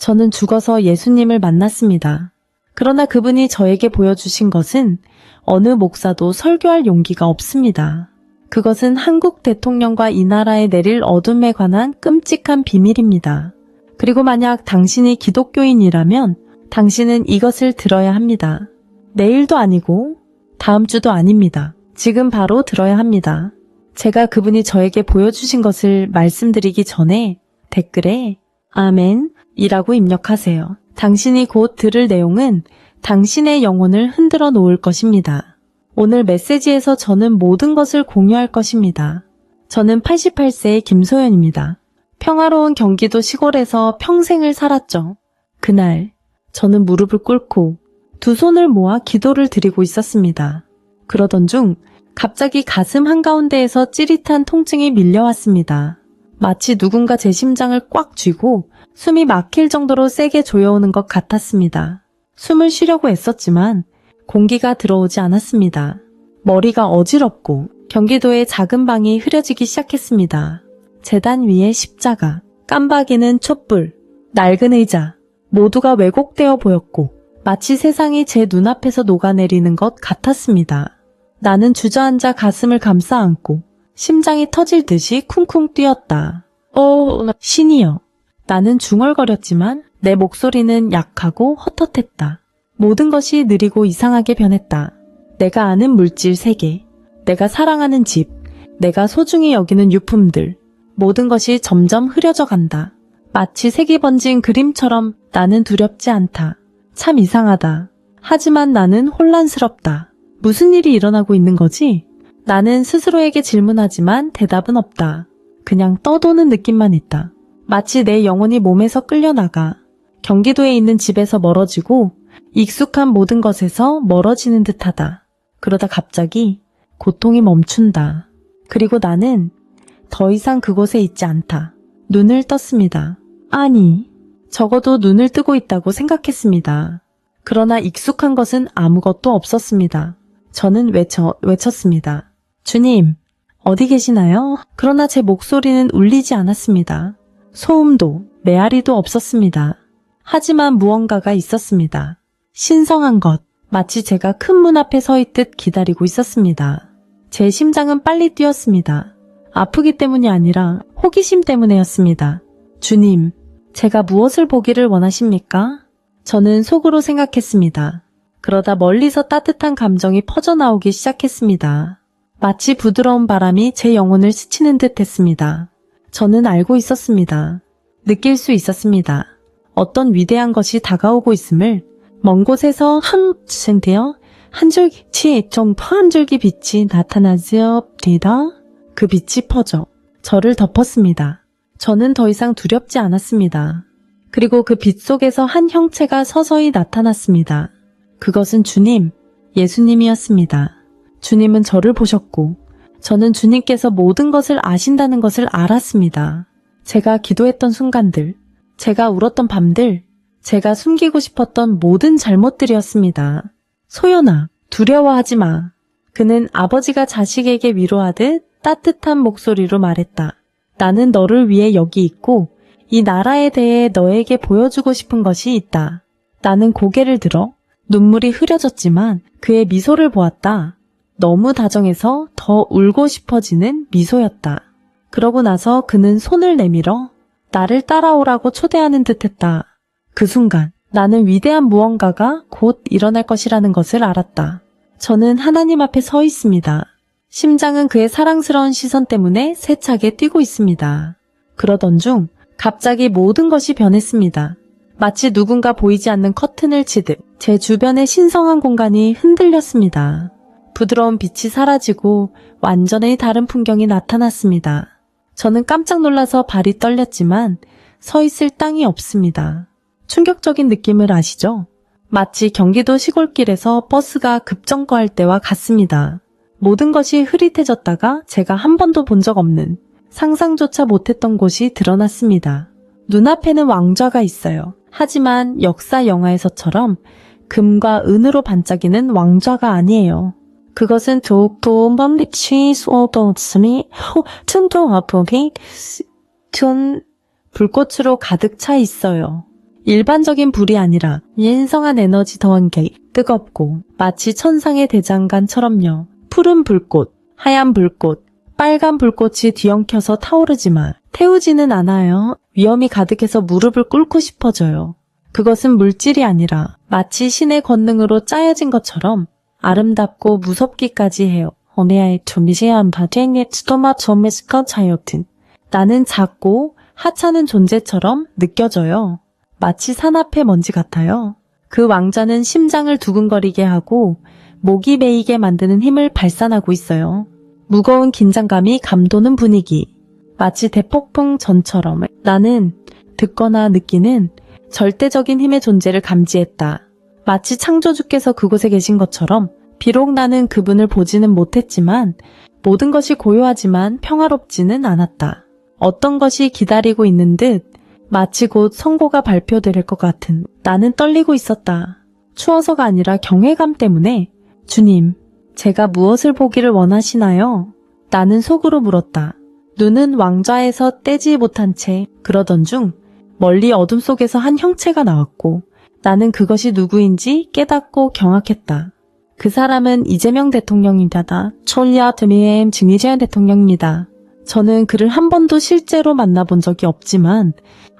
저는 죽어서 예수님을 만났습니다. 그러나 그분이 저에게 보여주신 것은 어느 목사도 설교할 용기가 없습니다. 그것은 한국 대통령과 이 나라에 내릴 어둠에 관한 끔찍한 비밀입니다. 그리고 만약 당신이 기독교인이라면 당신은 이것을 들어야 합니다. 내일도 아니고 다음 주도 아닙니다. 지금 바로 들어야 합니다. 제가 그분이 저에게 보여주신 것을 말씀드리기 전에 댓글에 아멘이라고 입력하세요. 당신이 곧 들을 내용은 당신의 영혼을 흔들어 놓을 것입니다. 오늘 메시지에서 저는 모든 것을 공유할 것입니다. 저는 88세의 김소연입니다. 평화로운 경기도 시골에서 평생을 살았죠. 그날 저는 무릎을 꿇고 두 손을 모아 기도를 드리고 있었습니다. 그러던 중 갑자기 가슴 한가운데에서 찌릿한 통증이 밀려왔습니다. 마치 누군가 제 심장을 꽉 쥐고 숨이 막힐 정도로 세게 조여오는 것 같았습니다. 숨을 쉬려고 애썼지만 공기가 들어오지 않았습니다. 머리가 어지럽고 경기도의 작은 방이 흐려지기 시작했습니다. 제단 위에 십자가, 깜박이는 촛불, 낡은 의자, 모두가 왜곡되어 보였고 마치 세상이 제 눈앞에서 녹아내리는 것 같았습니다. 나는 주저앉아 가슴을 감싸 안고 심장이 터질 듯이 쿵쿵 뛰었다. 신이여. 나는 중얼거렸지만 내 목소리는 약하고 헛헛했다. 모든 것이 느리고 이상하게 변했다. 내가 아는 물질 세계, 내가 사랑하는 집, 내가 소중히 여기는 유품들, 모든 것이 점점 흐려져 간다. 마치 색이 번진 그림처럼 나는 두렵지 않다. 참 이상하다. 하지만 나는 혼란스럽다. 무슨 일이 일어나고 있는 거지? 나는 스스로에게 질문하지만 대답은 없다. 그냥 떠도는 느낌만 있다. 마치 내 영혼이 몸에서 끌려나가 경기도에 있는 집에서 멀어지고 익숙한 모든 것에서 멀어지는 듯하다. 그러다 갑자기 고통이 멈춘다. 그리고 나는 더 이상 그곳에 있지 않다. 눈을 떴습니다. 아니, 적어도 눈을 뜨고 있다고 생각했습니다. 그러나 익숙한 것은 아무것도 없었습니다. 저는 외쳤습니다. 주님, 어디 계시나요? 그러나 제 목소리는 울리지 않았습니다. 소음도, 메아리도 없었습니다. 하지만 무언가가 있었습니다. 신성한 것, 마치 제가 큰 문 앞에 서 있듯 기다리고 있었습니다. 제 심장은 빨리 뛰었습니다. 아프기 때문이 아니라 호기심 때문이었습니다. 주님, 제가 무엇을 보기를 원하십니까? 저는 속으로 생각했습니다. 그러다 멀리서 따뜻한 감정이 퍼져나오기 시작했습니다. 마치 부드러운 바람이 제 영혼을 스치는 듯 했습니다. 저는 알고 있었습니다. 느낄 수 있었습니다. 어떤 위대한 것이 다가오고 있음을. 먼 곳에서 한 줄기 빛이 나타나지옵니다. 그 빛이 퍼져 저를 덮었습니다. 저는 더 이상 두렵지 않았습니다. 그리고 그 빛 속에서 한 형체가 서서히 나타났습니다. 그것은 주님, 예수님이었습니다. 주님은 저를 보셨고 저는 주님께서 모든 것을 아신다는 것을 알았습니다. 제가 기도했던 순간들, 제가 울었던 밤들, 제가 숨기고 싶었던 모든 잘못들이었습니다. 소연아, 두려워하지 마. 그는 아버지가 자식에게 위로하듯 따뜻한 목소리로 말했다. 나는 너를 위해 여기 있고 이 나라에 대해 너에게 보여주고 싶은 것이 있다. 나는 고개를 들어 눈물이 흐려졌지만 그의 미소를 보았다. 너무 다정해서 더 울고 싶어지는 미소였다. 그러고 나서 그는 손을 내밀어 나를 따라오라고 초대하는 듯했다. 그 순간 나는 위대한 무언가가 곧 일어날 것이라는 것을 알았다. 저는 하나님 앞에 서 있습니다. 심장은 그의 사랑스러운 시선 때문에 세차게 뛰고 있습니다. 그러던 중 갑자기 모든 것이 변했습니다. 마치 누군가 보이지 않는 커튼을 치듯 제 주변의 신성한 공간이 흔들렸습니다. 부드러운 빛이 사라지고 완전히 다른 풍경이 나타났습니다. 저는 깜짝 놀라서 발이 떨렸지만 서 있을 땅이 없습니다. 충격적인 느낌을 아시죠? 마치 경기도 시골길에서 버스가 급정거할 때와 같습니다. 모든 것이 흐릿해졌다가 제가 한 번도 본 적 없는 상상조차 못했던 곳이 드러났습니다. 눈앞에는 왕좌가 있어요. 하지만 역사 영화에서처럼 금과 은으로 반짝이는 왕좌가 아니에요. 그것은 불꽃으로 가득 차 있어요. 일반적인 불이 아니라 신성한 에너지 더한 게 뜨겁고 마치 천상의 대장간처럼요. 푸른 불꽃, 하얀 불꽃, 빨간 불꽃이 뒤엉켜서 타오르지만 태우지는 않아요. 위험이 가득해서 무릎을 꿇고 싶어져요. 그것은 물질이 아니라 마치 신의 권능으로 짜여진 것처럼 아름답고 무섭기까지 해요. 어네아의 조미세한 바쟁의 치도마 조메스커 자요튼. 나는 작고 하찮은 존재처럼 느껴져요. 마치 산 앞의 먼지 같아요. 그 왕자는 심장을 두근거리게 하고 목이 메이게 만드는 힘을 발산하고 있어요. 무거운 긴장감이 감도는 분위기. 마치 대폭풍 전처럼 나는 듣거나 느끼는 절대적인 힘의 존재를 감지했다. 마치 창조주께서 그곳에 계신 것처럼 비록 나는 그분을 보지는 못했지만 모든 것이 고요하지만 평화롭지는 않았다. 어떤 것이 기다리고 있는 듯 마치 곧 선고가 발표될 것 같은 나는 떨리고 있었다. 추워서가 아니라 경외감 때문에 주님, 제가 무엇을 보기를 원하시나요? 나는 속으로 물었다. 눈은 왕좌에서 떼지 못한 채 그러던 중 멀리 어둠 속에서 한 형체가 나왔고 나는 그것이 누구인지 깨닫고 경악했다. 그 사람은 이재명 대통령입니다. 촐리아 드미엠 증이재현 대통령입니다. 저는 그를 한 번도 실제로 만나본 적이 없지만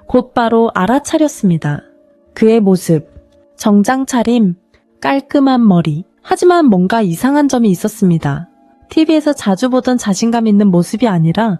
곧바로 알아차렸습니다. 그의 모습, 정장 차림, 깔끔한 머리, 하지만 뭔가 이상한 점이 있었습니다. TV에서 자주 보던 자신감 있는 모습이 아니라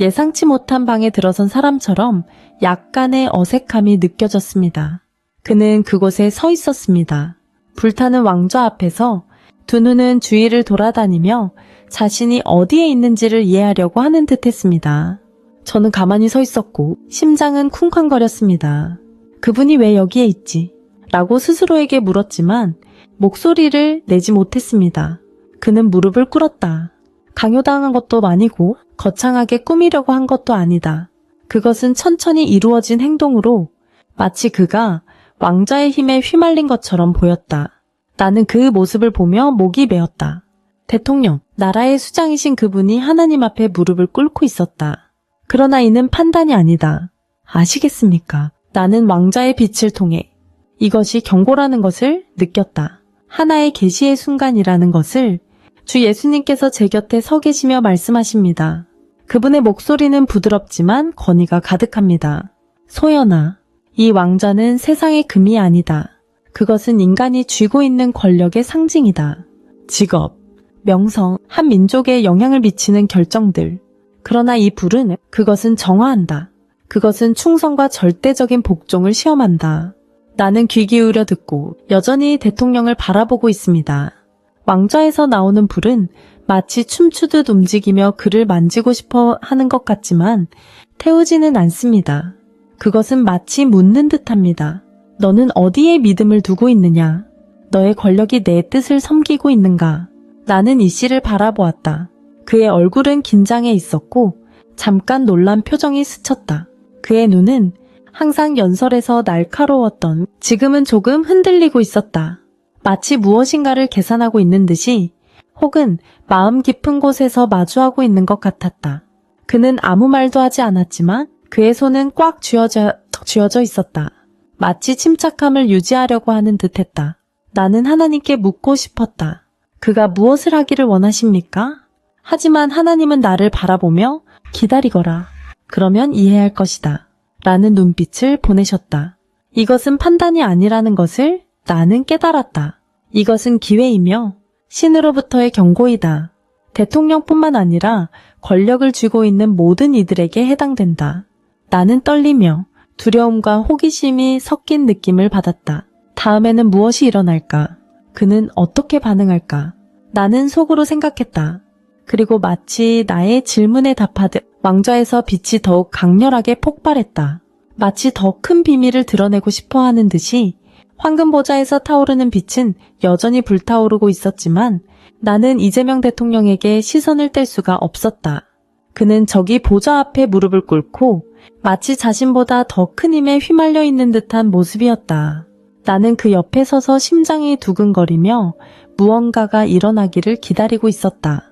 예상치 못한 방에 들어선 사람처럼 약간의 어색함이 느껴졌습니다. 그는 그곳에 서 있었습니다. 불타는 왕좌 앞에서 두 눈은 주위를 돌아다니며 자신이 어디에 있는지를 이해하려고 하는 듯 했습니다. 저는 가만히 서 있었고 심장은 쿵쾅거렸습니다. 그분이 왜 여기에 있지? 라고 스스로에게 물었지만 목소리를 내지 못했습니다. 그는 무릎을 꿇었다. 강요당한 것도 아니고 거창하게 꾸미려고 한 것도 아니다. 그것은 천천히 이루어진 행동으로 마치 그가 왕자의 힘에 휘말린 것처럼 보였다. 나는 그 모습을 보며 목이 메었다. 대통령, 나라의 수장이신 그분이 하나님 앞에 무릎을 꿇고 있었다. 그러나 이는 판단이 아니다. 아시겠습니까? 나는 왕자의 빛을 통해 이것이 경고라는 것을 느꼈다. 하나의 계시의 순간이라는 것을 주 예수님께서 제 곁에 서 계시며 말씀하십니다. 그분의 목소리는 부드럽지만 권위가 가득합니다. 소연아, 이 왕자는 세상의 금이 아니다. 그것은 인간이 쥐고 있는 권력의 상징이다. 직업, 명성, 한 민족에 영향을 미치는 결정들. 그러나 이 불은 그것은 정화한다. 그것은 충성과 절대적인 복종을 시험한다. 나는 귀 기울여 듣고 여전히 대통령을 바라보고 있습니다. 왕좌에서 나오는 불은 마치 춤추듯 움직이며 그를 만지고 싶어 하는 것 같지만 태우지는 않습니다. 그것은 마치 묻는 듯합니다. 너는 어디에 믿음을 두고 있느냐? 너의 권력이 내 뜻을 섬기고 있는가? 나는 이 씨를 바라보았다. 그의 얼굴은 긴장해 있었고 잠깐 놀란 표정이 스쳤다. 그의 눈은 항상 연설에서 날카로웠던 지금은 조금 흔들리고 있었다. 마치 무엇인가를 계산하고 있는 듯이 혹은 마음 깊은 곳에서 마주하고 있는 것 같았다. 그는 아무 말도 하지 않았지만 그의 손은 꽉 쥐어져 있었다. 마치 침착함을 유지하려고 하는 듯했다. 나는 하나님께 묻고 싶었다. 그가 무엇을 하기를 원하십니까? 하지만 하나님은 나를 바라보며 기다리거라. 그러면 이해할 것이다. 라는 눈빛을 보내셨다. 이것은 판단이 아니라는 것을 나는 깨달았다. 이것은 기회이며 신으로부터의 경고이다. 대통령뿐만 아니라 권력을 쥐고 있는 모든 이들에게 해당된다. 나는 떨리며 두려움과 호기심이 섞인 느낌을 받았다. 다음에는 무엇이 일어날까? 그는 어떻게 반응할까? 나는 속으로 생각했다. 그리고 마치 나의 질문에 답하듯 왕좌에서 빛이 더욱 강렬하게 폭발했다. 마치 더 큰 비밀을 드러내고 싶어 하는 듯이 황금보좌에서 타오르는 빛은 여전히 불타오르고 있었지만 나는 이재명 대통령에게 시선을 뗄 수가 없었다. 그는 저기 보좌 앞에 무릎을 꿇고 마치 자신보다 더 큰 힘에 휘말려 있는 듯한 모습이었다. 나는 그 옆에 서서 심장이 두근거리며 무언가가 일어나기를 기다리고 있었다.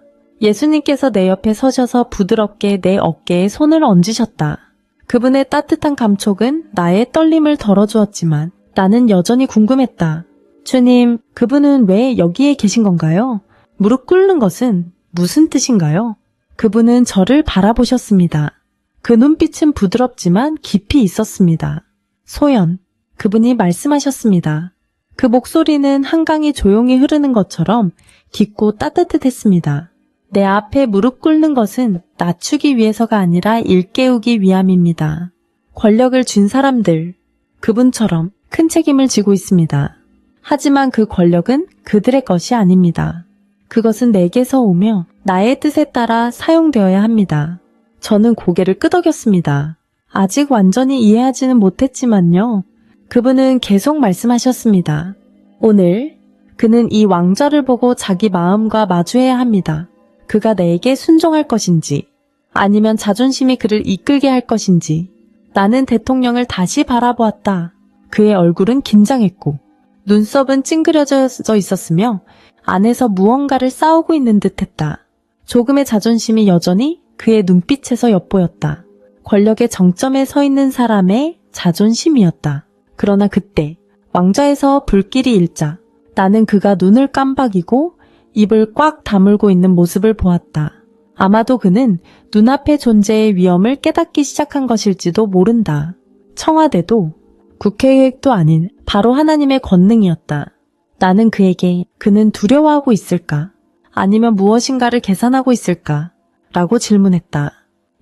예수님께서 내 옆에 서셔서 부드럽게 내 어깨에 손을 얹으셨다. 그분의 따뜻한 감촉은 나의 떨림을 덜어주었지만 나는 여전히 궁금했다. 주님, 그분은 왜 여기에 계신 건가요? 무릎 꿇는 것은 무슨 뜻인가요? 그분은 저를 바라보셨습니다. 그 눈빛은 부드럽지만 깊이 있었습니다. 소연, 그분이 말씀하셨습니다. 그 목소리는 한강이 조용히 흐르는 것처럼 깊고 따뜻했습니다. 내 앞에 무릎 꿇는 것은 낮추기 위해서가 아니라 일깨우기 위함입니다. 권력을 쥔 사람들, 그분처럼 큰 책임을 지고 있습니다. 하지만 그 권력은 그들의 것이 아닙니다. 그것은 내게서 오며 나의 뜻에 따라 사용되어야 합니다. 저는 고개를 끄덕였습니다. 아직 완전히 이해하지는 못했지만요. 그분은 계속 말씀하셨습니다. 오늘 그는 이 왕좌를 보고 자기 마음과 마주해야 합니다. 그가 내게 순종할 것인지 아니면 자존심이 그를 이끌게 할 것인지. 나는 대통령을 다시 바라보았다. 그의 얼굴은 긴장했고 눈썹은 찡그려져 있었으며 안에서 무언가를 싸우고 있는 듯했다. 조금의 자존심이 여전히 그의 눈빛에서 엿보였다. 권력의 정점에 서 있는 사람의 자존심이었다. 그러나 그때 왕좌에서 불길이 일자 나는 그가 눈을 깜박이고 입을 꽉 다물고 있는 모습을 보았다. 아마도 그는 눈앞의 존재의 위험을 깨닫기 시작한 것일지도 모른다. 청와대도 국회의회도 아닌 바로 하나님의 권능이었다. 나는 그에게 그는 두려워하고 있을까? 아니면 무엇인가를 계산하고 있을까? 라고 질문했다.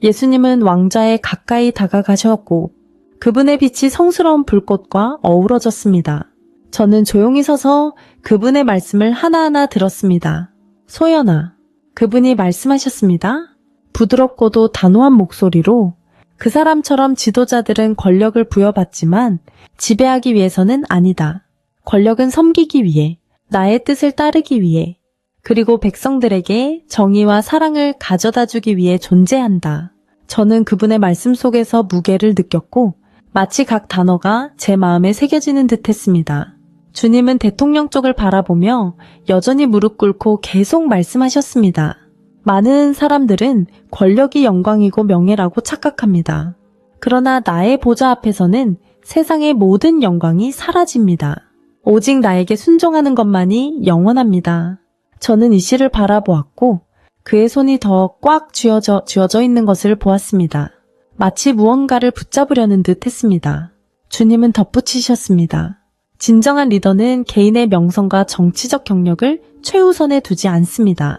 예수님은 왕좌에 가까이 다가가셨고 그분의 빛이 성스러운 불꽃과 어우러졌습니다. 저는 조용히 서서 그분의 말씀을 하나하나 들었습니다. 소연아, 그분이 말씀하셨습니다. 부드럽고도 단호한 목소리로 그 사람처럼 지도자들은 권력을 부여받지만 지배하기 위해서는 아니다. 권력은 섬기기 위해, 나의 뜻을 따르기 위해, 그리고 백성들에게 정의와 사랑을 가져다 주기 위해 존재한다. 저는 그분의 말씀 속에서 무게를 느꼈고 마치 각 단어가 제 마음에 새겨지는 듯 했습니다. 주님은 대통령 쪽을 바라보며 여전히 무릎 꿇고 계속 말씀하셨습니다. 많은 사람들은 권력이 영광이고 명예라고 착각합니다. 그러나 나의 보좌 앞에서는 세상의 모든 영광이 사라집니다. 오직 나에게 순종하는 것만이 영원합니다. 저는 이 씨를 바라보았고 그의 손이 더 꽉 쥐어져 있는 것을 보았습니다. 마치 무언가를 붙잡으려는 듯 했습니다. 주님은 덧붙이셨습니다. 진정한 리더는 개인의 명성과 정치적 경력을 최우선에 두지 않습니다.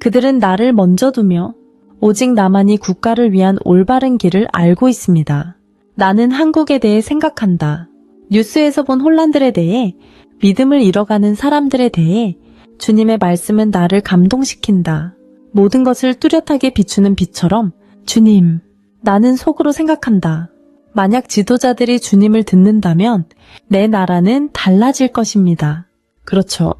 그들은 나를 먼저 두며 오직 나만이 국가를 위한 올바른 길을 알고 있습니다. 나는 한국에 대해 생각한다. 뉴스에서 본 혼란들에 대해, 믿음을 잃어가는 사람들에 대해 주님의 말씀은 나를 감동시킨다. 모든 것을 뚜렷하게 비추는 빛처럼 주님, 나는 속으로 생각한다. 만약 지도자들이 주님을 듣는다면 내 나라는 달라질 것입니다. 그렇죠.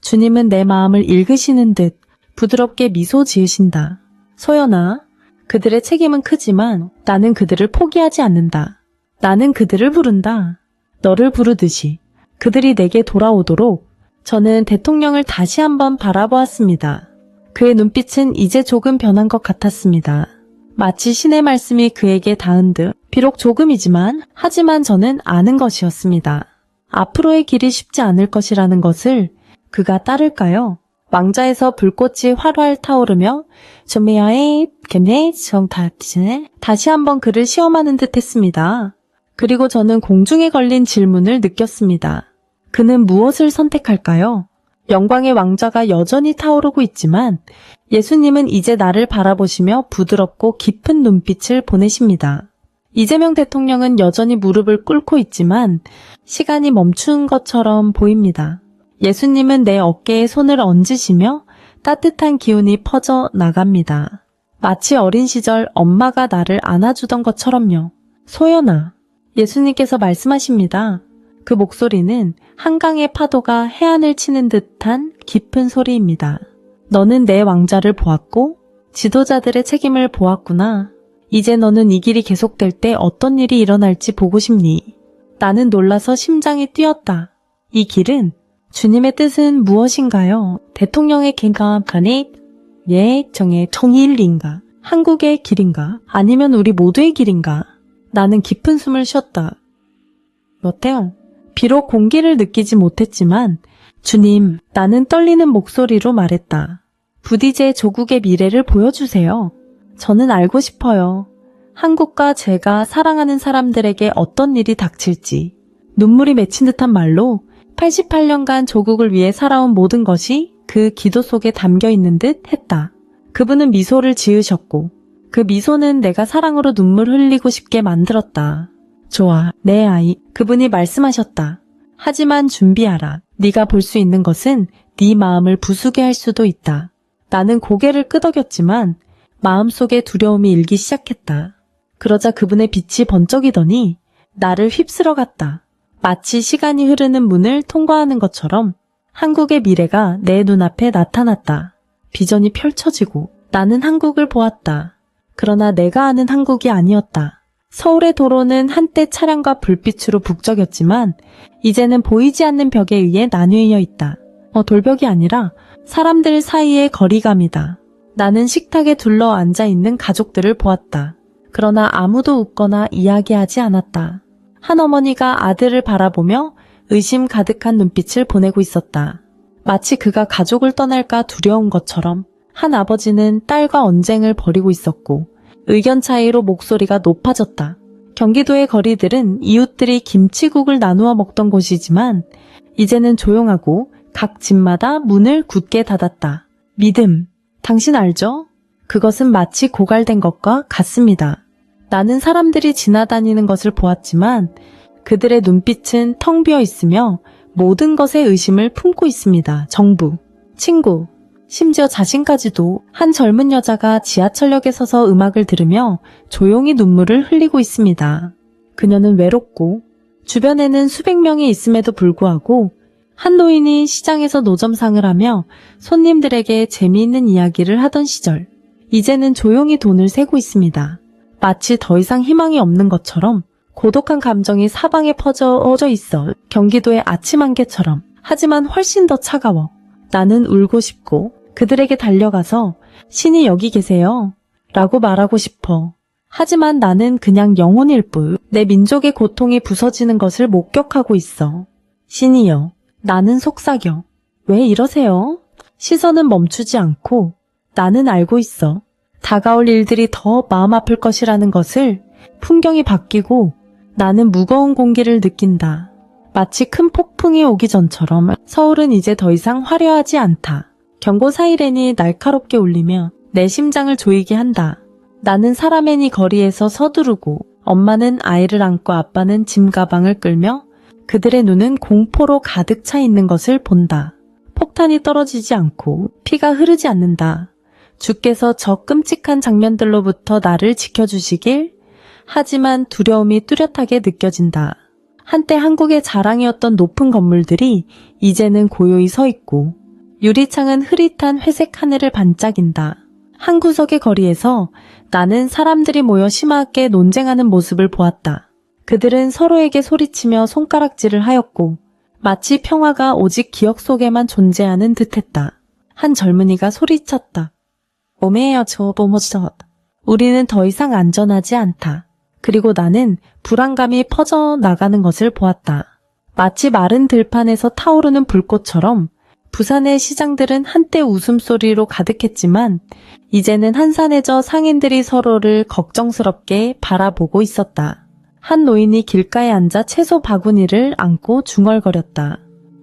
주님은 내 마음을 읽으시는 듯 부드럽게 미소 지으신다. 소연아, 그들의 책임은 크지만 나는 그들을 포기하지 않는다. 나는 그들을 부른다. 너를 부르듯이 그들이 내게 돌아오도록 저는 대통령을 다시 한번 바라보았습니다. 그의 눈빛은 이제 조금 변한 것 같았습니다. 마치 신의 말씀이 그에게 닿은 듯 비록 조금이지만 하지만 저는 아는 것이었습니다. 앞으로의 길이 쉽지 않을 것이라는 것을 그가 따를까요? 왕좌에서 불꽃이 활활 타오르며 조미아의 gem네 정다티네 다시 한번 그를 시험하는 듯 했습니다. 그리고 저는 공중에 걸린 질문을 느꼈습니다. 그는 무엇을 선택할까요? 영광의 왕좌가 여전히 타오르고 있지만 예수님은 이제 나를 바라보시며 부드럽고 깊은 눈빛을 보내십니다. 이재명 대통령은 여전히 무릎을 꿇고 있지만 시간이 멈춘 것처럼 보입니다. 예수님은 내 어깨에 손을 얹으시며 따뜻한 기운이 퍼져 나갑니다. 마치 어린 시절 엄마가 나를 안아주던 것처럼요. 소연아, 예수님께서 말씀하십니다. 그 목소리는 한강의 파도가 해안을 치는 듯한 깊은 소리입니다. 너는 내 왕좌를 보았고 지도자들의 책임을 보았구나. 이제 너는 이 길이 계속될 때 어떤 일이 일어날지 보고 싶니? 나는 놀라서 심장이 뛰었다. 이 길은 주님의 뜻은 무엇인가요? 대통령의 길과 간의 정의 통일인가? 한국의 길인가? 아니면 우리 모두의 길인가? 나는 깊은 숨을 쉬었다. 어때요? 비록 공기를 느끼지 못했지만 주님, 나는 떨리는 목소리로 말했다. 부디 제 조국의 미래를 보여주세요. 저는 알고 싶어요. 한국과 제가 사랑하는 사람들에게 어떤 일이 닥칠지. 눈물이 맺힌 듯한 말로 88년간 조국을 위해 살아온 모든 것이 그 기도 속에 담겨 있는 듯 했다. 그분은 미소를 지으셨고 그 미소는 내가 사랑으로 눈물 흘리고 싶게 만들었다. 좋아, 내 아이. 그분이 말씀하셨다. 하지만 준비하라. 네가 볼 수 있는 것은 네 마음을 부수게 할 수도 있다. 나는 고개를 끄덕였지만 마음속에 두려움이 일기 시작했다. 그러자 그분의 빛이 번쩍이더니 나를 휩쓸어 갔다. 마치 시간이 흐르는 문을 통과하는 것처럼 한국의 미래가 내 눈앞에 나타났다. 비전이 펼쳐지고 나는 한국을 보았다. 그러나 내가 아는 한국이 아니었다. 서울의 도로는 한때 차량과 불빛으로 북적였지만 이제는 보이지 않는 벽에 의해 나뉘어 있다. 돌벽이 아니라 사람들 사이의 거리감이다. 나는 식탁에 둘러 앉아 있는 가족들을 보았다. 그러나 아무도 웃거나 이야기하지 않았다. 한 어머니가 아들을 바라보며 의심 가득한 눈빛을 보내고 있었다. 마치 그가 가족을 떠날까 두려운 것처럼. 한 아버지는 딸과 언쟁을 벌이고 있었고 의견 차이로 목소리가 높아졌다. 경기도의 거리들은 이웃들이 김치국을 나누어 먹던 곳이지만 이제는 조용하고 각 집마다 문을 굳게 닫았다. 믿음. 당신 알죠? 그것은 마치 고갈된 것과 같습니다. 나는 사람들이 지나다니는 것을 보았지만 그들의 눈빛은 텅 비어 있으며 모든 것에 의심을 품고 있습니다. 정부, 친구, 심지어 자신까지도. 한 젊은 여자가 지하철역에 서서 음악을 들으며 조용히 눈물을 흘리고 있습니다. 그녀는 외롭고 주변에는 수백 명이 있음에도 불구하고 한 노인이 시장에서 노점상을 하며 손님들에게 재미있는 이야기를 하던 시절, 이제는 조용히 돈을 세고 있습니다. 마치 더 이상 희망이 없는 것처럼 고독한 감정이 사방에 퍼져 있어. 경기도의 아침 안개처럼. 하지만 훨씬 더 차가워. 나는 울고 싶고 그들에게 달려가서 신이 여기 계세요 라고 말하고 싶어. 하지만 나는 그냥 영혼일 뿐. 내 민족의 고통이 부서지는 것을 목격하고 있어. 신이여, 나는 속삭여. 왜 이러세요? 시선은 멈추지 않고 나는 알고 있어. 다가올 일들이 더 마음 아플 것이라는 것을. 풍경이 바뀌고 나는 무거운 공기를 느낀다. 마치 큰 폭풍이 오기 전처럼. 서울은 이제 더 이상 화려하지 않다. 경고 사이렌이 날카롭게 울리며 내 심장을 조이게 한다. 나는 사람애니 거리에서 서두르고 엄마는 아이를 안고 아빠는 짐 가방을 끌며 그들의 눈은 공포로 가득 차 있는 것을 본다. 폭탄이 떨어지지 않고 피가 흐르지 않는다. 주께서 저 끔찍한 장면들로부터 나를 지켜주시길. 하지만 두려움이 뚜렷하게 느껴진다. 한때 한국의 자랑이었던 높은 건물들이 이제는 고요히 서 있고 유리창은 흐릿한 회색 하늘을 반짝인다. 한 구석의 거리에서 나는 사람들이 모여 심하게 논쟁하는 모습을 보았다. 그들은 서로에게 소리치며 손가락질을 하였고 마치 평화가 오직 기억 속에만 존재하는 듯했다. 한 젊은이가 소리쳤다. 오메요 저 보모저. 우리는 더 이상 안전하지 않다. 그리고 나는 불안감이 퍼져나가는 것을 보았다. 마치 마른 들판에서 타오르는 불꽃처럼 부산의 시장들은 한때 웃음소리로 가득했지만 이제는 한산해져 상인들이 서로를 걱정스럽게 바라보고 있었다. 한 노인이 길가에 앉아 채소 바구니를 안고 중얼거렸다.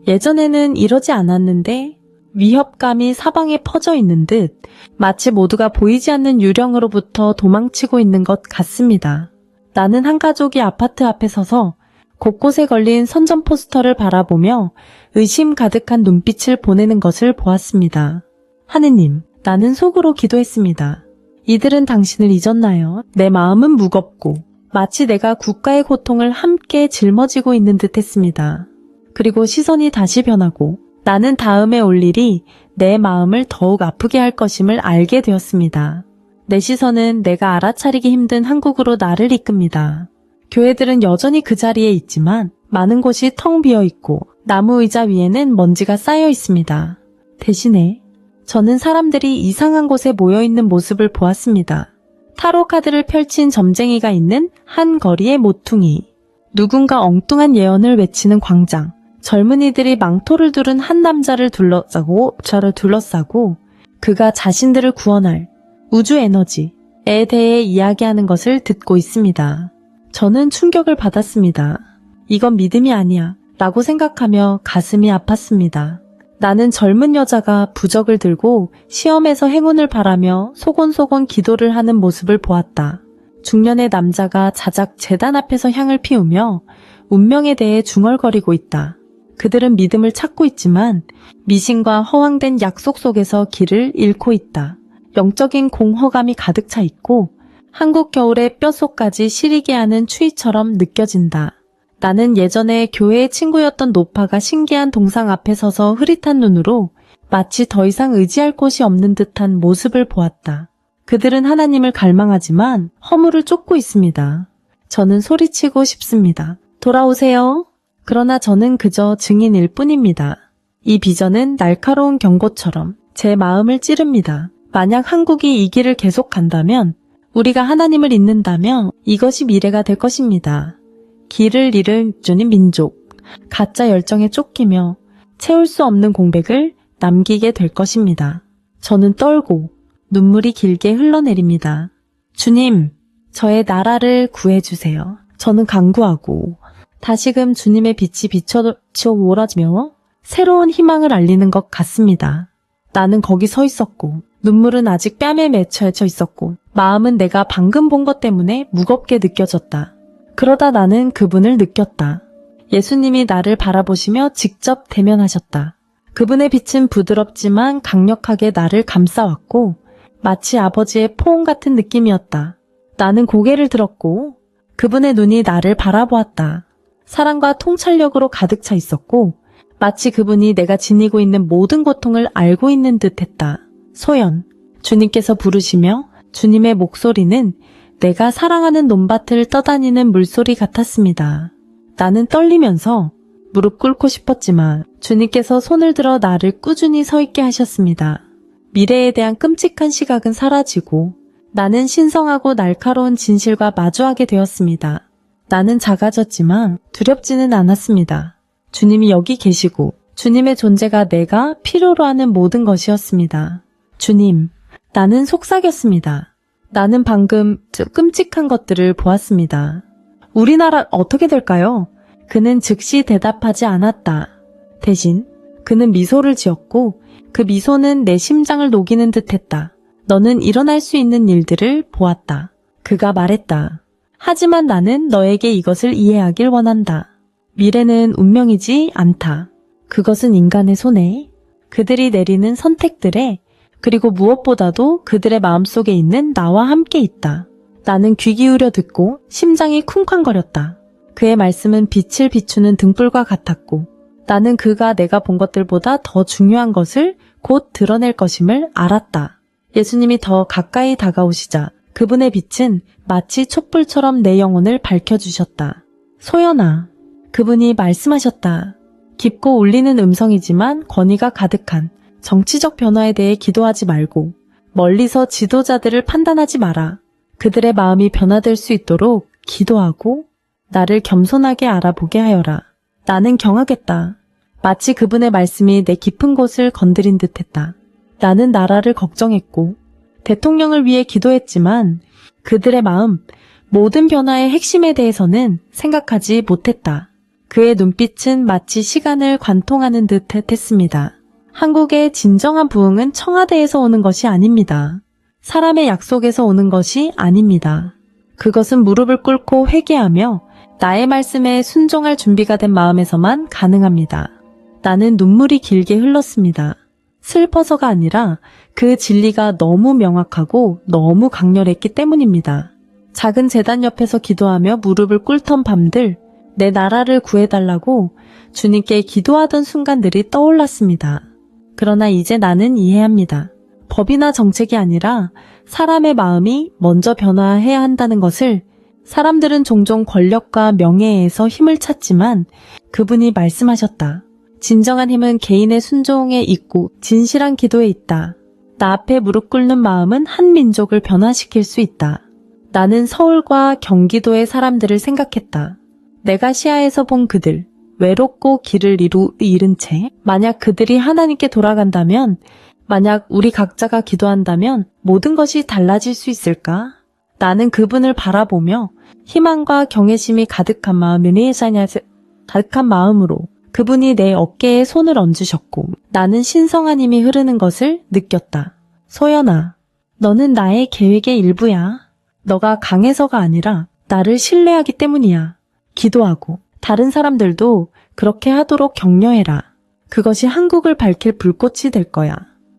예전에는 이러지 않았는데 위협감이 사방에 퍼져 있는 듯 마치 모두가 보이지 않는 유령으로부터 도망치고 있는 것 같습니다. 나는 한 가족이 아파트 앞에 서서 곳곳에 걸린 선전 포스터를 바라보며 의심 가득한 눈빛을 보내는 것을 보았습니다. 하느님, 나는 속으로 기도했습니다. 이들은 당신을 잊었나요? 내 마음은 무겁고 마치 내가 국가의 고통을 함께 짊어지고 있는 듯 했습니다. 그리고 시선이 다시 변하고 나는 다음에 올 일이 내 마음을 더욱 아프게 할 것임을 알게 되었습니다. 내 시선은 내가 알아차리기 힘든 한국으로 나를 이끕니다. 교회들은 여전히 그 자리에 있지만 많은 곳이 텅 비어 있고 나무 의자 위에는 먼지가 쌓여 있습니다. 대신에 저는 사람들이 이상한 곳에 모여 있는 모습을 보았습니다. 타로 카드를 펼친 점쟁이가 있는 한 거리의 모퉁이. 누군가 엉뚱한 예언을 외치는 광장. 젊은이들이 망토를 두른 한 남자를 둘러싸고 그가 자신들을 구원할 우주 에너지에 대해 이야기하는 것을 듣고 있습니다. 저는 충격을 받았습니다. 이건 믿음이 아니야 라고 생각하며 가슴이 아팠습니다. 나는 젊은 여자가 부적을 들고 시험에서 행운을 바라며 소곤소곤 기도를 하는 모습을 보았다. 중년의 남자가 자작 제단 앞에서 향을 피우며 운명에 대해 중얼거리고 있다. 그들은 믿음을 찾고 있지만 미신과 허황된 약속 속에서 길을 잃고 있다. 영적인 공허감이 가득 차 있고 한국 겨울의 뼛속까지 시리게 하는 추위처럼 느껴진다. 나는 예전에 교회의 친구였던 노파가 신기한 동상 앞에 서서 흐릿한 눈으로 마치 더 이상 의지할 곳이 없는 듯한 모습을 보았다. 그들은 하나님을 갈망하지만 허물을 쫓고 있습니다. 저는 소리치고 싶습니다. 돌아오세요. 그러나 저는 그저 증인일 뿐입니다. 이 비전은 날카로운 경고처럼 제 마음을 찌릅니다. 만약 한국이 이 길을 계속 간다면, 우리가 하나님을 잊는다면 이것이 미래가 될 것입니다. 길을 잃은 주님 민족, 가짜 열정에 쫓기며 채울 수 없는 공백을 남기게 될 것입니다. 저는 떨고 눈물이 길게 흘러내립니다. 주님, 저의 나라를 구해주세요. 저는 간구하고 다시금 주님의 빛이 비춰 몰아지며 새로운 희망을 알리는 것 같습니다. 나는 거기 서 있었고 눈물은 아직 뺨에 맺혀 있었고 마음은 내가 방금 본 것 때문에 무겁게 느껴졌다. 그러다 나는 그분을 느꼈다. 예수님이 나를 바라보시며 직접 대면하셨다. 그분의 빛은 부드럽지만 강력하게 나를 감싸왔고 마치 아버지의 포옹 같은 느낌이었다. 나는 고개를 들었고 그분의 눈이 나를 바라보았다. 사랑과 통찰력으로 가득 차 있었고 마치 그분이 내가 지니고 있는 모든 고통을 알고 있는 듯했다. 소연, 주님께서 부르시며 주님의 목소리는 내가 사랑하는 논밭을 떠다니는 물소리 같았습니다. 나는 떨리면서 무릎 꿇고 싶었지만 주님께서 손을 들어 나를 꾸준히 서 있게 하셨습니다. 미래에 대한 끔찍한 시각은 사라지고 나는 신성하고 날카로운 진실과 마주하게 되었습니다. 나는 작아졌지만 두렵지는 않았습니다. 주님이 여기 계시고 주님의 존재가 내가 필요로 하는 모든 것이었습니다. 주님, 나는 속삭였습니다. 나는 방금 끔찍한 것들을 보았습니다. 우리나라 어떻게 될까요? 그는 즉시 대답하지 않았다. 대신 그는 미소를 지었고 그 미소는 내 심장을 녹이는 듯했다. 너는 일어날 수 있는 일들을 보았다. 그가 말했다. 하지만 나는 너에게 이것을 이해하길 원한다. 미래는 운명이지 않다. 그것은 인간의 손에, 그들이 내리는 선택들에, 그리고 무엇보다도 그들의 마음속에 있는 나와 함께 있다. 나는 귀 기울여 듣고 심장이 쿵쾅거렸다. 그의 말씀은 빛을 비추는 등불과 같았고 나는 그가 내가 본 것들보다 더 중요한 것을 곧 드러낼 것임을 알았다. 예수님이 더 가까이 다가오시자 그분의 빛은 마치 촛불처럼 내 영혼을 밝혀주셨다. 소연아, 그분이 말씀하셨다. 깊고 울리는 음성이지만 권위가 가득한 정치적 변화에 대해 기도하지 말고 멀리서 지도자들을 판단하지 마라. 그들의 마음이 변화될 수 있도록 기도하고 나를 겸손하게 알아보게 하여라. 나는 경악했다. 마치 그분의 말씀이 내 깊은 곳을 건드린 듯했다. 나는 나라를 걱정했고 대통령을 위해 기도했지만 그들의 마음, 모든 변화의 핵심에 대해서는 생각하지 못했다. 그의 눈빛은 마치 시간을 관통하는 듯했습니다. 한국의 진정한 부흥은 청와대에서 오는 것이 아닙니다. 사람의 약속에서 오는 것이 아닙니다. 그것은 무릎을 꿇고 회개하며 나의 말씀에 순종할 준비가 된 마음에서만 가능합니다. 나는 눈물이 길게 흘렀습니다. 슬퍼서가 아니라 그 진리가 너무 명확하고 너무 강렬했기 때문입니다. 작은 제단 옆에서 기도하며 무릎을 꿇던 밤들, 내 나라를 구해달라고 주님께 기도하던 순간들이 떠올랐습니다. 그러나 이제 나는 이해합니다. 법이나 정책이 아니라 사람의 마음이 먼저 변화해야 한다는 것을. 사람들은 종종 권력과 명예에서 힘을 찾지만 그분이 말씀하셨다. 진정한 힘은 개인의 순종에 있고 진실한 기도에 있다. 나 앞에 무릎 꿇는 마음은 한 민족을 변화시킬 수 있다. 나는 서울과 경기도의 사람들을 생각했다. 내가 시야에서 본 그들, 외롭고 길을 잃은 채 만약 그들이 하나님께 돌아간다면, 만약 우리 각자가 기도한다면 모든 것이 달라질 수 있을까? 나는 그분을 바라보며 희망과 경외심이 가득한 마음으로 그분이 내 어깨에 손을 얹으셨고 나는 신성한 힘이 흐르는 것을 느꼈다. 소연아, 너는 나의 계획의 일부야. 너가 강해서가 아니라 나를 신뢰하기 때문이야. 기도하고 다른 사람들도 그렇게 하도록 격려해라. 그것이 한국을 밝힐 불꽃이 될 거야.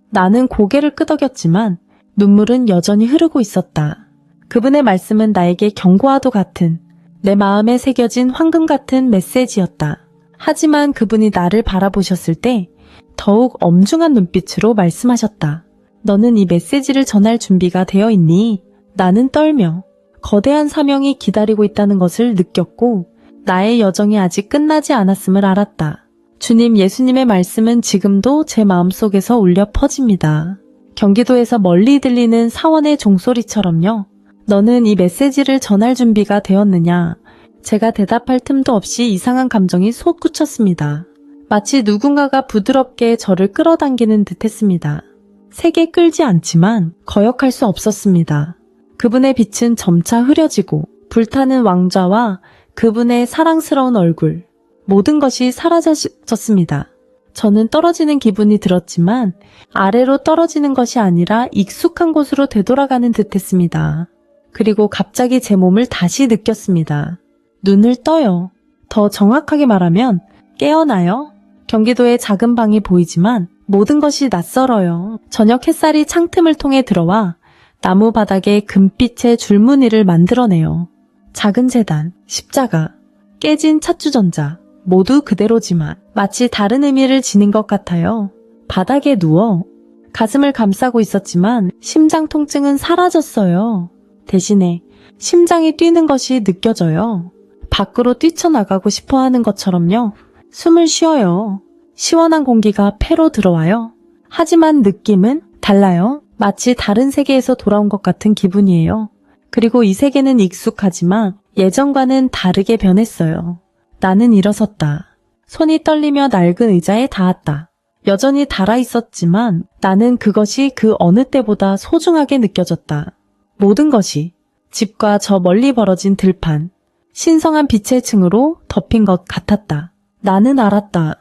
나는 고개를 끄덕였지만 눈물은 여전히 흐르고 있었다. 그분의 말씀은 나에게 경고와도 같은, 내 마음에 새겨진 황금 같은 메시지였다. 하지만 그분이 나를 바라보셨을 때 더욱 엄중한 눈빛으로 말씀하셨다. 너는 이 메시지를 전할 준비가 되어 있니? 나는 떨며 거대한 사명이 기다리고 있다는 것을 느꼈고 나의 여정이 아직 끝나지 않았음을 알았다. 주님, 예수님의 말씀은 지금도 제 마음속에서 울려 퍼집니다. 경기도에서 멀리 들리는 사원의 종소리처럼요. 너는 이 메시지를 전할 준비가 되었느냐? 제가 대답할 틈도 없이 이상한 감정이 솟구쳤습니다. 마치 누군가가 부드럽게 저를 끌어당기는 듯 했습니다. 세게 끌지 않지만 거역할 수 없었습니다. 그분의 빛은 점차 흐려지고 불타는 왕좌와 그분의 사랑스러운 얼굴, 모든 것이 사라졌습니다. 저는 떨어지는 기분이 들었지만 아래로 떨어지는 것이 아니라 익숙한 곳으로 되돌아가는 듯 했습니다. 그리고 갑자기 제 몸을 다시 느꼈습니다. 눈을 떠요. 더 정확하게 말하면 깨어나요. 경기도의 작은 방이 보이지만 모든 것이 낯설어요. 저녁 햇살이 창틈을 통해 들어와 나무 바닥에 금빛의 줄무늬를 만들어내요. 작은 재단, 십자가, 깨진 찻주전자, 모두 그대로지만 마치 다른 의미를 지닌 것 같아요. 바닥에 누워 가슴을 감싸고 있었지만 심장 통증은 사라졌어요. 대신에 심장이 뛰는 것이 느껴져요. 밖으로 뛰쳐나가고 싶어 하는 것처럼요. 숨을 쉬어요. 시원한 공기가 폐로 들어와요. 하지만 느낌은 달라요. 마치 다른 세계에서 돌아온 것 같은 기분이에요. 그리고 이 세계는 익숙하지만 예전과는 다르게 변했어요. 나는 일어섰다. 손이 떨리며 낡은 의자에 닿았다. 여전히 달아있었지만 나는 그것이 그 어느 때보다 소중하게 느껴졌다. 모든 것이 집과 저 멀리 벌어진 들판, 신성한 빛의 층으로 덮인 것 같았다. 나는 알았다.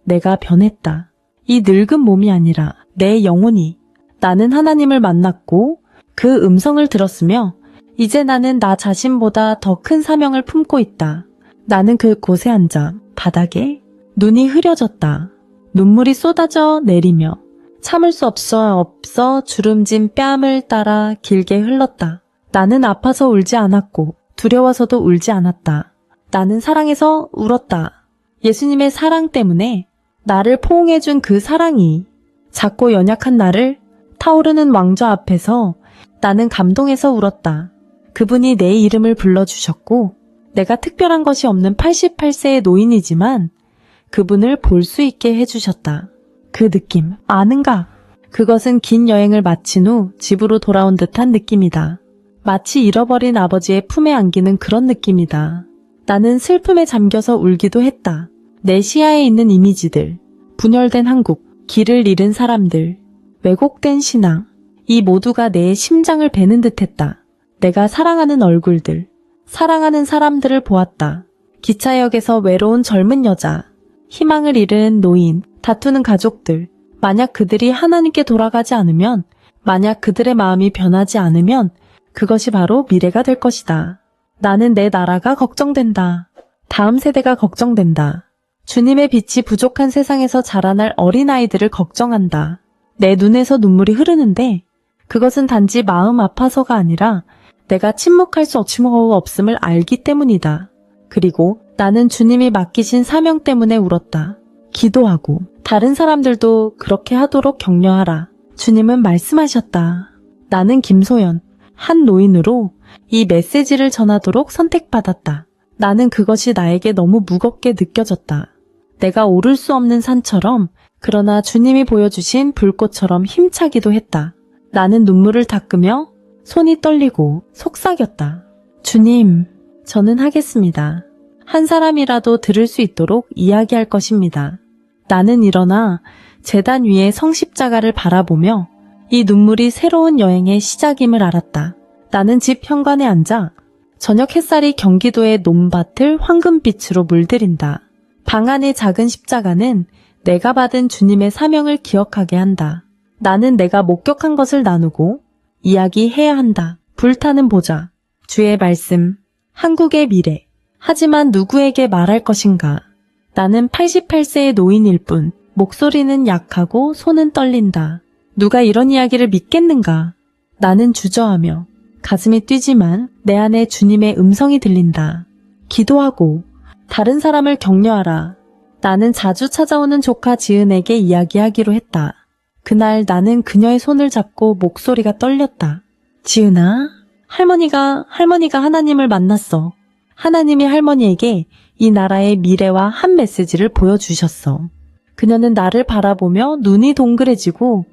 내가 변했다. 이 늙은 몸이 아니라 내 영혼이. 나는 하나님을 만났고 그 음성을 들었으며 이제 나는 나 자신보다 더 큰 사명을 품고 있다. 나는 그곳에 앉아 바닥에 눈이 흐려졌다. 눈물이 쏟아져 내리며 참을 수 없어 주름진 뺨을 따라 길게 흘렀다. 나는 아파서 울지 않았고 두려워서도 울지 않았다. 나는 사랑해서 울었다. 예수님의 사랑 때문에 나를 포옹해준 그 사랑이 작고 연약한 나를 타오르는 왕좌 앞에서 나는 감동해서 울었다. 그분이 내 이름을 불러주셨고 내가 특별한 것이 없는 88세의 노인이지만 그분을 볼 수 있게 해주셨다. 그 느낌 아는가? 그것은 긴 여행을 마친 후 집으로 돌아온 듯한 느낌이다. 마치 잃어버린 아버지의 품에 안기는 그런 느낌이다. 나는 슬픔에 잠겨서 울기도 했다. 내 시야에 있는 이미지들, 분열된 한국, 길을 잃은 사람들, 왜곡된 신앙, 이 모두가 내 심장을 베는 듯했다. 내가 사랑하는 얼굴들, 사랑하는 사람들을 보았다. 기차역에서 외로운 젊은 여자, 희망을 잃은 노인, 다투는 가족들, 만약 그들이 하나님께 돌아가지 않으면, 만약 그들의 마음이 변하지 않으면 그것이 바로 미래가 될 것이다. 나는 내 나라가 걱정된다. 다음 세대가 걱정된다. 주님의 빛이 부족한 세상에서 자라날 어린아이들을 걱정한다. 내 눈에서 눈물이 흐르는데 그것은 단지 마음 아파서가 아니라 내가 침묵할 수 없음을 알기 때문이다. 그리고 나는 주님이 맡기신 사명 때문에 울었다. 기도하고 다른 사람들도 그렇게 하도록 격려하라. 주님은 말씀하셨다. 나는 김소연, 한 노인으로 이 메시지를 전하도록 선택받았다. 나는 그것이 나에게 너무 무겁게 느껴졌다. 내가 오를 수 없는 산처럼, 그러나 주님이 보여주신 불꽃처럼 힘차기도 했다. 나는 눈물을 닦으며 손이 떨리고 속삭였다. 주님, 저는 하겠습니다. 한 사람이라도 들을 수 있도록 이야기할 것입니다. 나는 일어나 제단 위의 성십자가를 바라보며 이 눈물이 새로운 여행의 시작임을 알았다. 나는 집 현관에 앉아 저녁 햇살이 경기도의 논밭을 황금빛으로 물들인다. 방 안의 작은 십자가는 내가 받은 주님의 사명을 기억하게 한다. 나는 내가 목격한 것을 나누고 이야기해야 한다. 불타는 보좌, 주의 말씀, 한국의 미래. 하지만 누구에게 말할 것인가? 나는 88세의 노인일 뿐. 목소리는 약하고 손은 떨린다. 누가 이런 이야기를 믿겠는가? 나는 주저하며 가슴이 뛰지만 내 안에 주님의 음성이 들린다. 기도하고 다른 사람을 격려하라. 나는 자주 찾아오는 조카 지은에게 이야기하기로 했다. 그날 나는 그녀의 손을 잡고 목소리가 떨렸다. 지은아, 할머니가 하나님을 만났어. 하나님이 할머니에게 이 나라의 미래와 한 메시지를 보여주셨어. 그녀는 나를 바라보며 눈이 동그래지고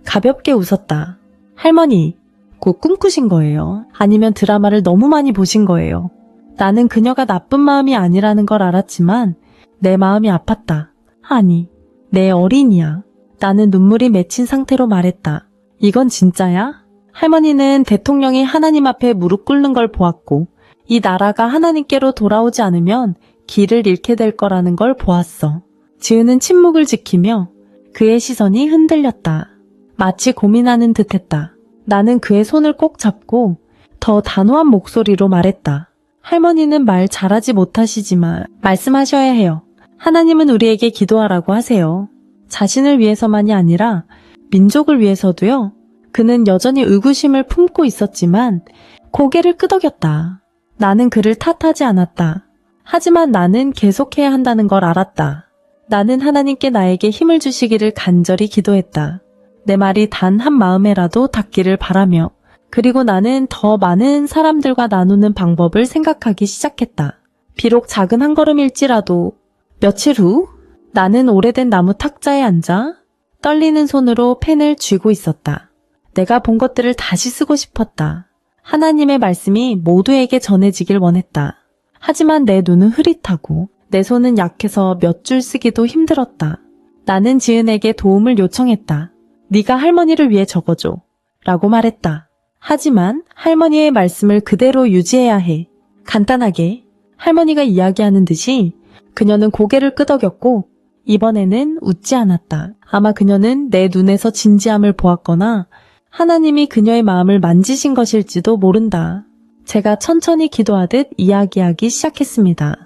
가볍게 웃었다. 할머니, 곧 꿈꾸신 거예요? 아니면 드라마를 너무 많이 보신 거예요? 나는 그녀가 나쁜 마음이 아니라는 걸 알았지만 내 마음이 아팠다. 아니, 내 어린이야. 나는 눈물이 맺힌 상태로 말했다. 이건 진짜야? 할머니는 대통령이 하나님 앞에 무릎 꿇는 걸 보았고 이 나라가 하나님께로 돌아오지 않으면 길을 잃게 될 거라는 걸 보았어. 지은은 침묵을 지키며 그의 시선이 흔들렸다. 마치 고민하는 듯했다. 나는 그의 손을 꼭 잡고 더 단호한 목소리로 말했다. 할머니는 말 잘하지 못하시지만 말씀하셔야 해요. 하나님은 우리에게 기도하라고 하세요. 자신을 위해서만이 아니라 민족을 위해서도요. 그는 여전히 의구심을 품고 있었지만 고개를 끄덕였다. 나는 그를 탓하지 않았다. 하지만 나는 계속해야 한다는 걸 알았다. 나는 하나님께 나에게 힘을 주시기를 간절히 기도했다. 내 말이 단 한 마음에라도 닿기를 바라며 그리고 나는 더 많은 사람들과 나누는 방법을 생각하기 시작했다. 비록 작은 한 걸음일지라도 며칠 후 나는 오래된 나무 탁자에 앉아 떨리는 손으로 펜을 쥐고 있었다. 내가 본 것들을 다시 쓰고 싶었다. 하나님의 말씀이 모두에게 전해지길 원했다. 하지만 내 눈은 흐릿하고 내 손은 약해서 몇 줄 쓰기도 힘들었다. 나는 지은에게 도움을 요청했다. 네가 할머니를 위해 적어줘 라고 말했다. 하지만 할머니의 말씀을 그대로 유지해야 해. 간단하게 할머니가 이야기하는 듯이 그녀는 고개를 끄덕였고 이번에는 웃지 않았다. 아마 그녀는 내 눈에서 진지함을 보았거나 하나님이 그녀의 마음을 만지신 것일지도 모른다. 제가 천천히 기도하듯 이야기하기 시작했습니다.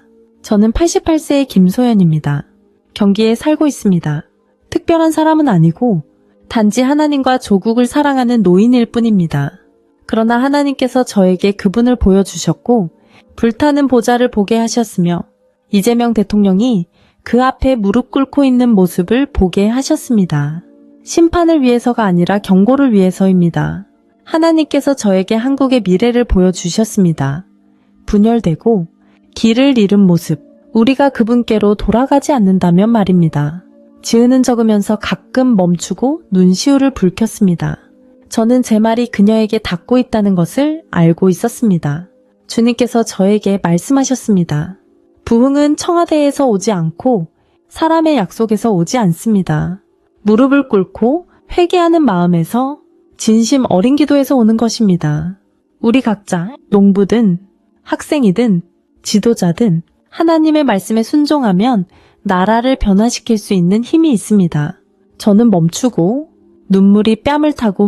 저는 88세의 김소연입니다. 경기에 살고 있습니다. 특별한 사람은 아니고 단지 하나님과 조국을 사랑하는 노인일 뿐입니다. 그러나 하나님께서 저에게 그분을 보여주셨고 불타는 보좌를 보게 하셨으며 이재명 대통령이 그 앞에 무릎 꿇고 있는 모습을 보게 하셨습니다. 심판을 위해서가 아니라 경고를 위해서입니다. 하나님께서 저에게 한국의 미래를 보여주셨습니다. 분열되고 길을 잃은 모습, 우리가 그분께로 돌아가지 않는다면 말입니다. 지은은 적으면서 가끔 멈추고 눈시울을 붉혔습니다. 저는 제 말이 그녀에게 닿고 있다는 것을 알고 있었습니다. 주님께서 저에게 말씀하셨습니다. 부흥은 청와대에서 오지 않고 사람의 약속에서 오지 않습니다. 무릎을 꿇고 회개하는 마음에서 진심 어린 기도에서 오는 것입니다. 우리 각자 농부든 학생이든 지도자든 하나님의 말씀에 순종하면 나라를 변화시킬 수 있는 힘이 있습니다. 저는 멈추고 눈물이 뺨을 타고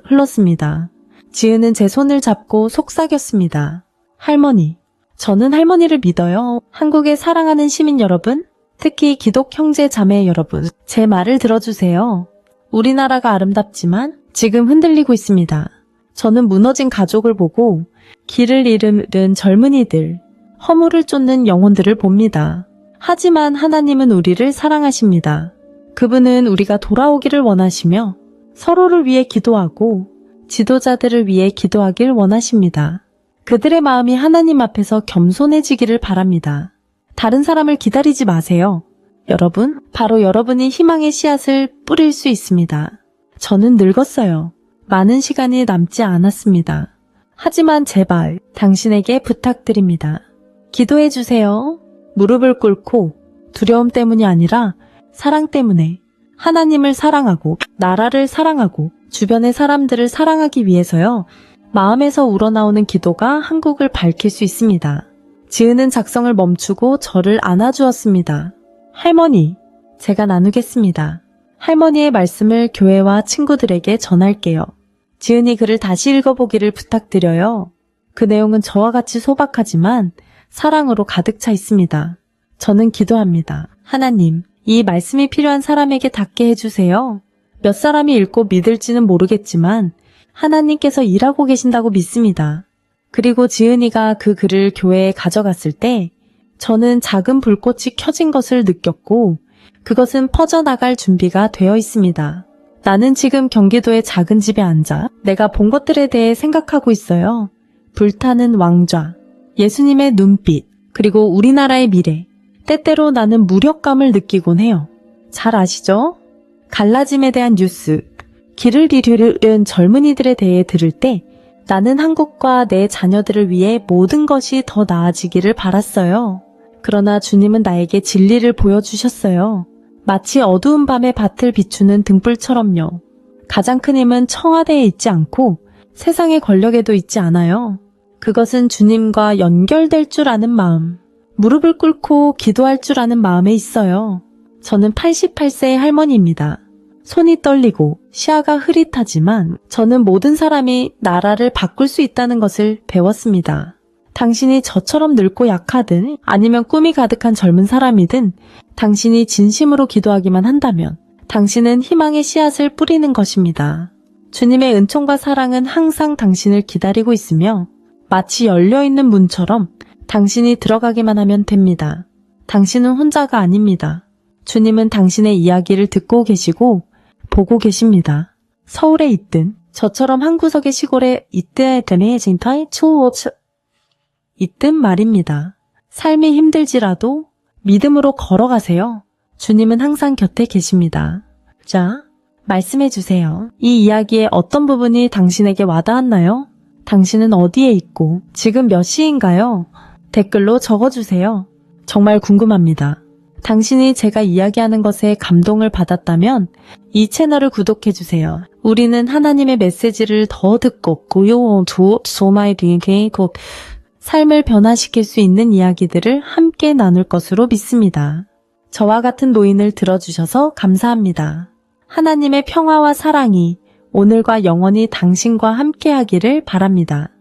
흘렀습니다. 지은은 제 손을 잡고 속삭였습니다. 할머니, 저는 할머니를 믿어요. 한국의 사랑하는 시민 여러분, 특히 기독 형제 자매 여러분, 제 말을 들어주세요. 우리나라가 아름답지만 지금 흔들리고 있습니다. 저는 무너진 가족을 보고 길을 잃은 젊은이들, 허물을 쫓는 영혼들을 봅니다. 하지만 하나님은 우리를 사랑하십니다. 그분은 우리가 돌아오기를 원하시며 서로를 위해 기도하고 지도자들을 위해 기도하길 원하십니다. 그들의 마음이 하나님 앞에서 겸손해지기를 바랍니다. 다른 사람을 기다리지 마세요. 여러분, 바로 여러분이 희망의 씨앗을 뿌릴 수 있습니다. 저는 늙었어요. 많은 시간이 남지 않았습니다. 하지만 제발 당신에게 부탁드립니다. 기도해 주세요. 무릎을 꿇고 두려움 때문이 아니라 사랑 때문에 하나님을 사랑하고 나라를 사랑하고 주변의 사람들을 사랑하기 위해서요. 마음에서 우러나오는 기도가 한국을 밝힐 수 있습니다. 지은은 작성을 멈추고 저를 안아주었습니다. 할머니, 제가 나누겠습니다. 할머니의 말씀을 교회와 친구들에게 전할게요. 지은이 글을 다시 읽어보기를 부탁드려요. 그 내용은 저와 같이 소박하지만 사랑으로 가득 차 있습니다. 저는 기도합니다. 하나님, 이 말씀이 필요한 사람에게 닿게 해주세요. 몇 사람이 읽고 믿을지는 모르겠지만 하나님께서 일하고 계신다고 믿습니다. 그리고 지은이가 그 글을 교회에 가져갔을 때 저는 작은 불꽃이 켜진 것을 느꼈고 그것은 퍼져나갈 준비가 되어 있습니다. 나는 지금 경기도의 작은 집에 앉아 내가 본 것들에 대해 생각하고 있어요. 불타는 왕좌, 예수님의 눈빛, 그리고 우리나라의 미래. 때때로 나는 무력감을 느끼곤 해요. 잘 아시죠? 갈라짐에 대한 뉴스, 길을 잃은 젊은이들에 대해 들을 때 나는 한국과 내 자녀들을 위해 모든 것이 더 나아지기를 바랐어요. 그러나 주님은 나에게 진리를 보여주셨어요. 마치 어두운 밤의 밭을 비추는 등불처럼요. 가장 큰 힘은 청와대에 있지 않고 세상의 권력에도 있지 않아요. 그것은 주님과 연결될 줄 아는 마음, 무릎을 꿇고 기도할 줄 아는 마음에 있어요. 저는 88세의 할머니입니다. 손이 떨리고 시야가 흐릿하지만 저는 모든 사람이 나라를 바꿀 수 있다는 것을 배웠습니다. 당신이 저처럼 늙고 약하든 아니면 꿈이 가득한 젊은 사람이든 당신이 진심으로 기도하기만 한다면 당신은 희망의 씨앗을 뿌리는 것입니다. 주님의 은총과 사랑은 항상 당신을 기다리고 있으며 마치 열려있는 문처럼 당신이 들어가기만 하면 됩니다. 당신은 혼자가 아닙니다. 주님은 당신의 이야기를 듣고 계시고 보고 계십니다. 서울에 있든 저처럼 한 구석의 시골에 있든 말입니다. 삶이 힘들지라도 믿음으로 걸어가세요. 주님은 항상 곁에 계십니다. 자, 말씀해 주세요. 이 이야기의 어떤 부분이 당신에게 와닿았나요? 당신은 어디에 있고 지금 몇 시인가요? 댓글로 적어주세요. 정말 궁금합니다. 당신이 제가 이야기하는 것에 감동을 받았다면 이 채널을 구독해주세요. 우리는 하나님의 메시지를 더 듣고 삶을 변화시킬 수 있는 이야기들을 함께 나눌 것으로 믿습니다. 저와 같은 노인을 들어주셔서 감사합니다. 하나님의 평화와 사랑이 오늘과 영원히 당신과 함께하기를 바랍니다.